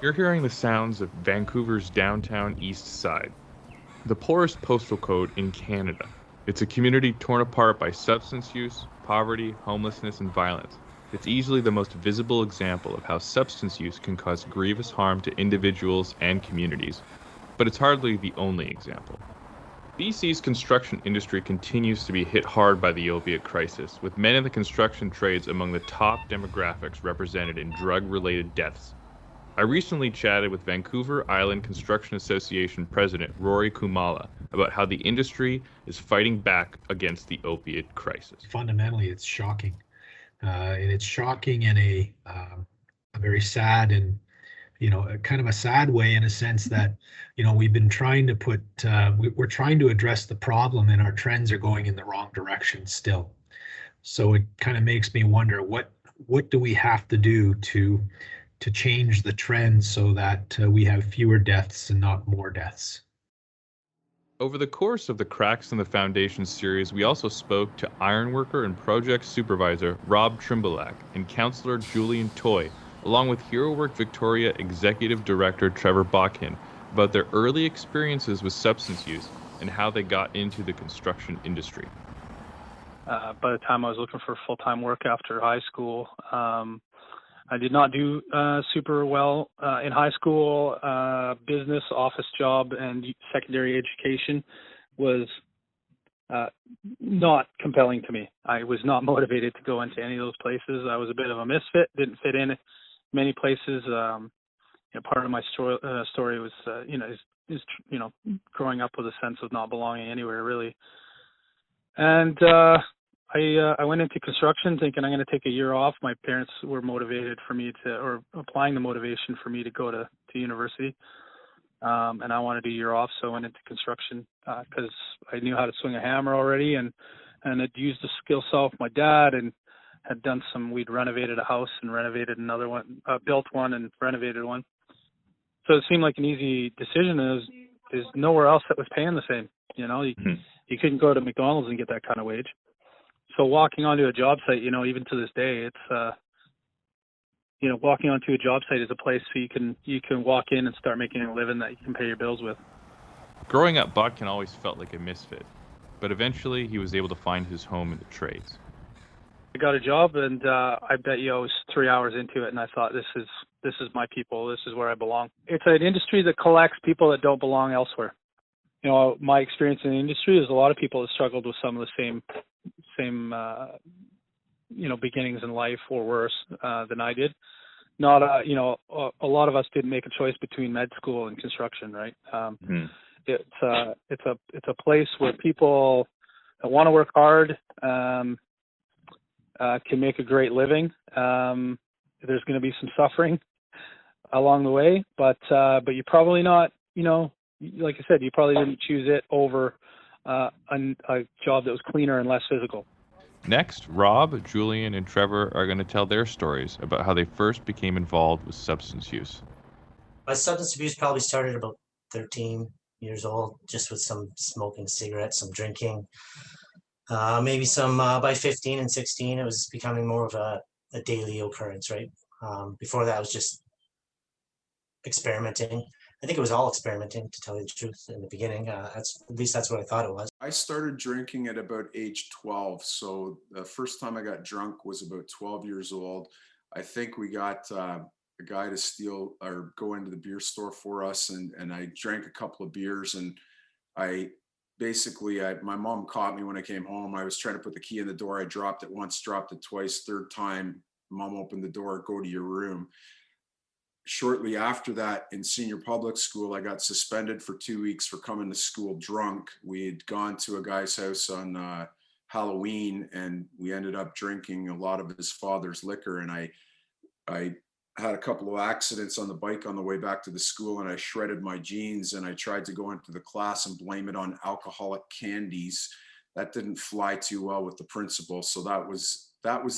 You're hearing the sounds of Vancouver's downtown east side, the poorest postal code in Canada. It's a community torn apart by substance use, poverty, homelessness, and violence. It's easily the most visible example of how substance use can cause grievous harm to individuals and communities, but it's hardly the only example. BC's construction industry continues to be hit hard by the opiate crisis, with men in the construction trades among the top demographics represented in drug related deaths. I recently chatted with Vancouver Island Construction Association President Rory Kumala about how the industry is fighting back against the opiate crisis. Fundamentally, it's shocking. And it's shocking in a very sad and, kind of a sad way, in a sense that, we've been trying to we're trying to address the problem, and our trends are going in the wrong direction still. So it kind of makes me wonder, what do we have to do to change the trend so that we have fewer deaths and not more deaths? Over the course of the Cracks in the Foundation series, we also spoke to Ironworker and project supervisor Rob Trymbulak and counsellor Julian, along with HeroWork Victoria executive director Trevor Botkin, about their early experiences with substance use and how they got into the construction industry. By the time I was looking for full-time work after high school, I did not do super well in high school. Business, office job, and secondary education was not compelling to me. I was not motivated to go into any of those places. I was a bit of a misfit, didn't fit in many places. Part of my story was, growing up with a sense of not belonging anywhere, really. And I went into construction thinking I'm going to take a year off. My parents were motivated for me or applying the motivation for me to go to university. And I wanted a year off, so I went into construction because I knew how to swing a hammer already, and had used the skill set of my dad, and had done we'd renovated a house and renovated another one, built one and renovated one. So it seemed like an easy decision. There's nowhere else that was paying the same. You couldn't go to McDonald's and get that kind of wage. So walking onto a job site, even to this day, it's, walking onto a job site is a place so you can walk in and start making a living that you can pay your bills with. Growing up, Botkin always felt like a misfit, but eventually he was able to find his home in the trades. I got a job, and I bet you I was 3 hours into it, and I thought, this is my people. This is where I belong. It's an industry that collects people that don't belong elsewhere. My experience in the industry is a lot of people have struggled with some of the same beginnings in life, or worse than I did. Not a lot of us didn't make a choice between med school and construction, right? It's a place where people that want to work hard can make a great living. There's going to be some suffering along the way, but you're probably not, like I said, you probably didn't choose it over a job that was cleaner and less physical. Next, Rob, Julian, and Trevor are going to tell their stories about how they first became involved with substance use. My substance abuse probably started about 13 years old, just with some smoking cigarettes, some drinking. Maybe some by 15 and 16, it was becoming more of a daily occurrence, right? Before that, I was just experimenting. I think it was all experimenting, to tell you the truth, in the beginning. At least that's what I thought it was. I started drinking at about age 12. So the first time I got drunk was about 12 years old. I think we got a guy to steal or go into the beer store for us. And I drank a couple of beers, and my mom caught me when I came home. I was trying to put the key in the door. I dropped it once, dropped it twice. Third time, mom opened the door, go to your room. Shortly after that, in senior public school, I got suspended for 2 weeks for coming to school drunk. We had gone to a guy's house on Halloween, and we ended up drinking a lot of his father's liquor. And I had a couple of accidents on the bike on the way back to the school, and I shredded my jeans, and I tried to go into the class and blame it on alcoholic candies. That didn't fly too well with the principal. So that was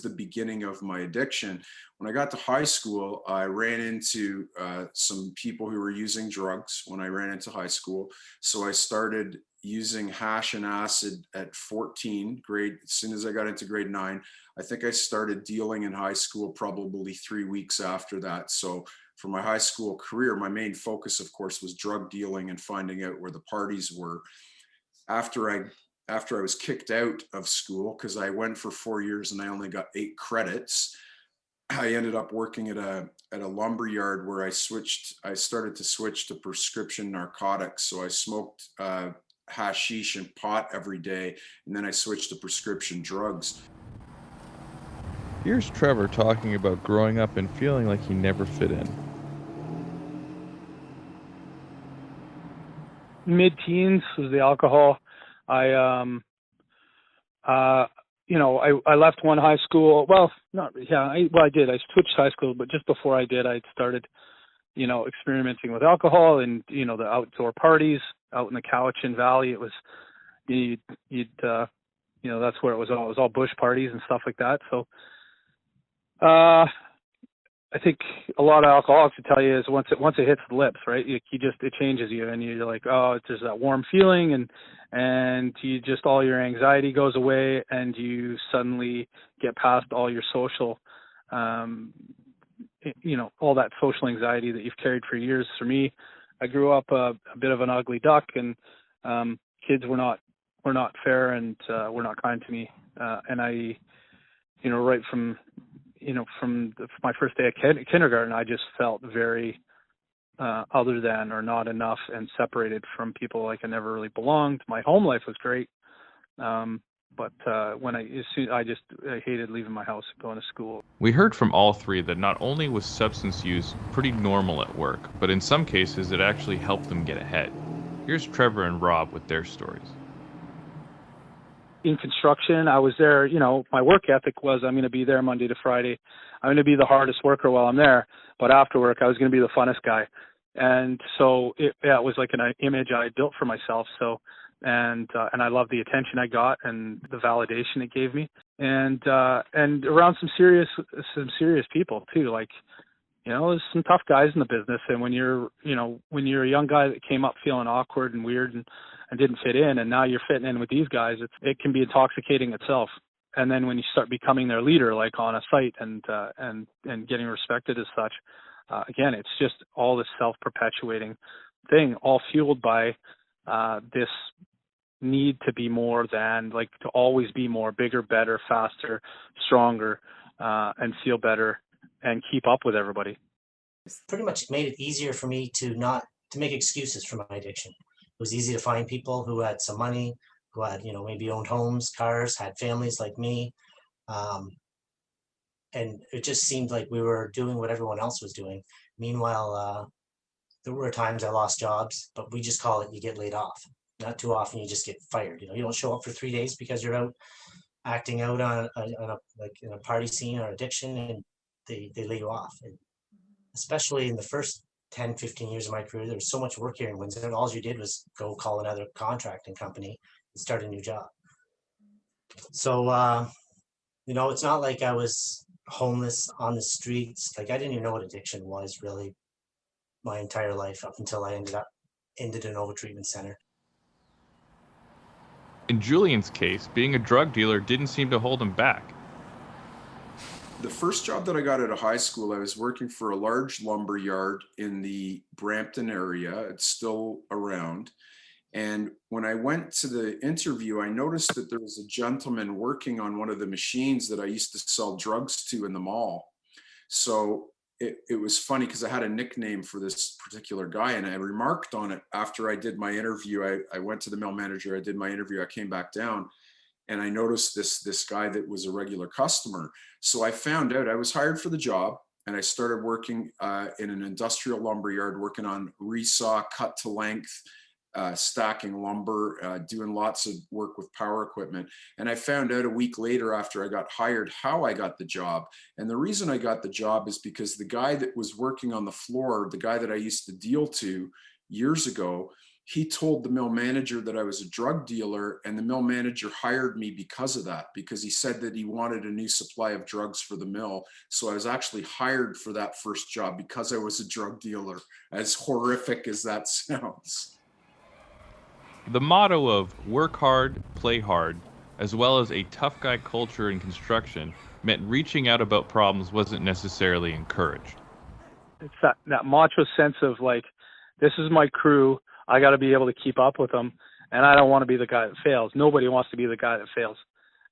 the beginning of my addiction. When I got to high school, I ran into some people who were using drugs when I ran into high school. So I started using hash and acid at 14 grade. As soon as I got into grade 9, I think I started dealing in high school probably 3 weeks after that. So for my high school career, my main focus, of course, was drug dealing and finding out where the parties were. After I was kicked out of school, because I went for 4 years and I only got 8 credits, I ended up working at a lumber yard where I started to switch to prescription narcotics. So I smoked hashish and pot every day, and then I switched to prescription drugs. Here's Trevor talking about growing up and feeling like he never fit in. Mid-teens was the alcohol. I left one high school. Well, I did. I switched high school, but just before I did, I started, experimenting with alcohol and, the outdoor parties out in the Cowichan Valley. It was, that's where it was all. It was all bush parties and stuff like that. So, I think a lot of alcoholics would tell you is once it hits the lips, right? It changes you, and you're like, oh, it's just that warm feeling, and you just, all your anxiety goes away, and you suddenly get past all your social, all that social anxiety that you've carried for years. For me, I grew up a bit of an ugly duck, and kids were not fair and were not kind to me, and I, right from my first day at kindergarten, I just felt very other than or not enough and separated from people, like I never really belonged. My home life was great, but when I hated leaving my house and going to school. We heard from all three that not only was substance use pretty normal at work, but in some cases it actually helped them get ahead. Here's Trevor and Rob with their stories. In construction, I was there, my work ethic was I'm going to be there Monday to Friday. I'm going to be the hardest worker while I'm there, but after work, I was going to be the funnest guy. And so it was like an image I built for myself. So, and I love the attention I got and the validation it gave me, and around some serious people too. Like, there's some tough guys in the business. And when you're a young guy that came up feeling awkward and weird and didn't fit in, and now you're fitting in with these guys, it can be intoxicating itself. And then when you start becoming their leader, like on a site and getting respected as such, again, it's just all this self-perpetuating thing, all fueled by this need to be more than, like, to always be more, bigger, better, faster, stronger, and feel better and keep up with everybody. It's pretty much made it easier for me to make excuses for my addiction. It was easy to find people who had some money, who had, maybe owned homes, cars, had families like me. And it just seemed like we were doing what everyone else was doing. Meanwhile, there were times I lost jobs, but we just call it, you get laid off. Not too often you just get fired. You don't show up for 3 days because you're out acting out on in a party scene or addiction, and they lay you off. And especially in the first 10, 15 years of my career, there was so much work here in Windsor. All you did was go call another contracting company and start a new job. So, it's not like I was homeless on the streets. Like, I didn't even know what addiction was really my entire life up until I ended in an treatment center. In Julian's case, being a drug dealer didn't seem to hold him back. The first job that I got out of high school, I was working for a large lumber yard in the Brampton area. It's still around. And when I went to the interview, I noticed that there was a gentleman working on one of the machines that I used to sell drugs to in the mall. So it was funny because I had a nickname for this particular guy, and I remarked on it after I did my interview. I went to the mill manager, I did my interview, I came back down, and I noticed this guy that was a regular customer. So I found out I was hired for the job, and I started working in an industrial lumber yard, working on resaw, cut to length, stacking lumber, doing lots of work with power equipment. And I found out a week later after I got hired how I got the job. And the reason I got the job is because the guy that was working on the floor, the guy that I used to deal to years ago, he told the mill manager that I was a drug dealer, and the mill manager hired me because of that, because he said that he wanted a new supply of drugs for the mill. So I was actually hired for that first job because I was a drug dealer, as horrific as that sounds. The motto of work hard, play hard, as well as a tough guy culture in construction, meant reaching out about problems wasn't necessarily encouraged. it's that macho sense of like, this is my crew. I got to be able to keep up with them, and I don't want to be the guy that fails. Nobody wants to be the guy that fails.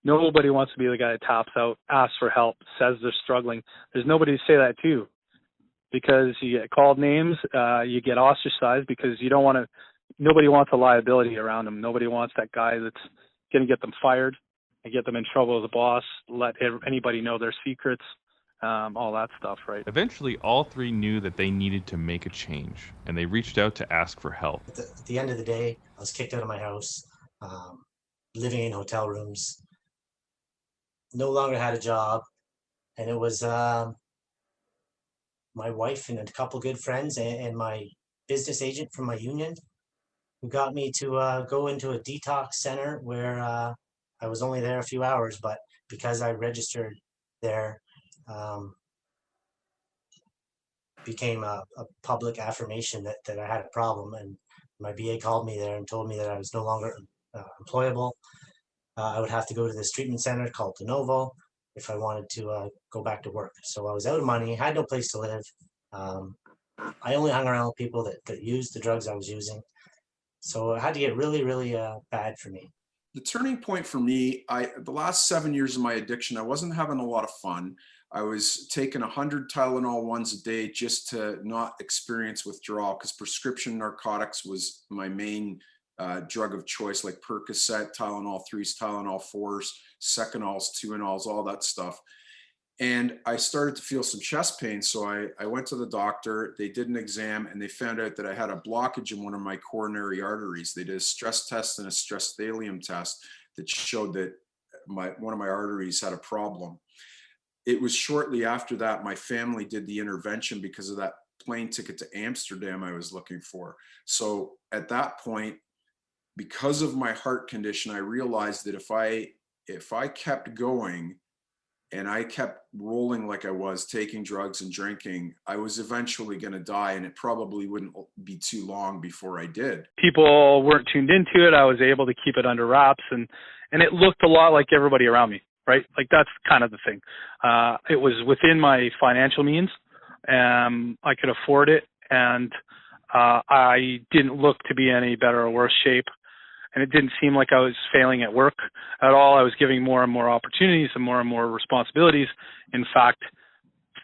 Nobody wants to be the guy that taps out, asks for help, says they're struggling. There's nobody to say that to, because you get called names, you get ostracized because you don't want to. Nobody wants a liability around them. Nobody wants that guy that's going to get them fired and get them in trouble with the boss, let anybody know their secrets, all that stuff, right? Eventually, all three knew that they needed to make a change, and they reached out to ask for help. At the end of the day, I was kicked out of my house, living in hotel rooms, no longer had a job, and it was my wife and a couple good friends and my business agent from my union who got me to go into a detox center where I was only there a few hours, but because I registered there, became a public affirmation that I had a problem, and my BA called me there and told me that I was no longer employable. I would have to go to this treatment center called De Novo if I wanted to go back to work. So I was out of money, had no place to live. I only hung around with people that used the drugs I was using. So it had to get really, really bad for me. The turning point for me, the last 7 years of my addiction, I wasn't having a lot of fun. I was taking 100 Tylenol ones a day just to not experience withdrawal, because prescription narcotics was my main drug of choice, like Percocet, Tylenol 3s, Tylenol 4s, Secanols, Tuinols, all that stuff. And I started to feel some chest pain. So I went to the doctor, they did an exam, and they found out that I had a blockage in one of my coronary arteries. They did a stress test and a stress thallium test that showed that one of my arteries had a problem. It was shortly after that my family did the intervention because of that plane ticket to Amsterdam I was looking for. So at that point, because of my heart condition, I realized that if I kept going and I kept rolling like I was, taking drugs and drinking, I was eventually going to die, and it probably wouldn't be too long before I did. People weren't tuned into it. I was able to keep it under wraps, and it looked a lot like everybody around me, right? Like, that's kind of the thing. It was within my financial means. I could afford it, and I didn't look to be any better or worse shape. And it didn't seem like I was failing at work at all. I was giving more and more opportunities and more responsibilities. In fact,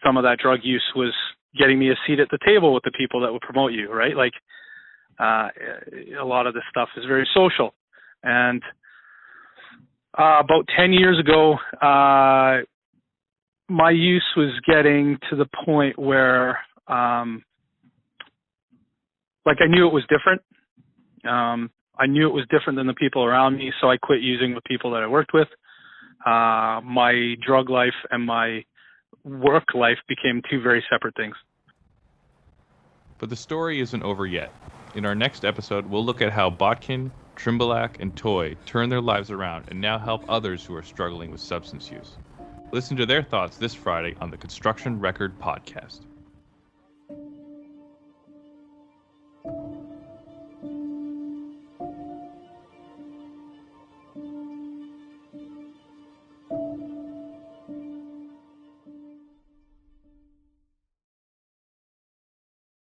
some of that drug use was getting me a seat at the table with the people that would promote you, right? Like, a lot of this stuff is very social. And about 10 years ago, my use was getting to the point where, like, I knew it was different. I knew it was different than the people around me, so I quit using with people that I worked with. My drug life and my work life became two very separate things. But the story isn't over yet. In our next episode, we'll look at how Botkin, Trimbalak, and Toy turn their lives around and now help others who are struggling with substance use. Listen to their thoughts this Friday on the Construction Record Podcast.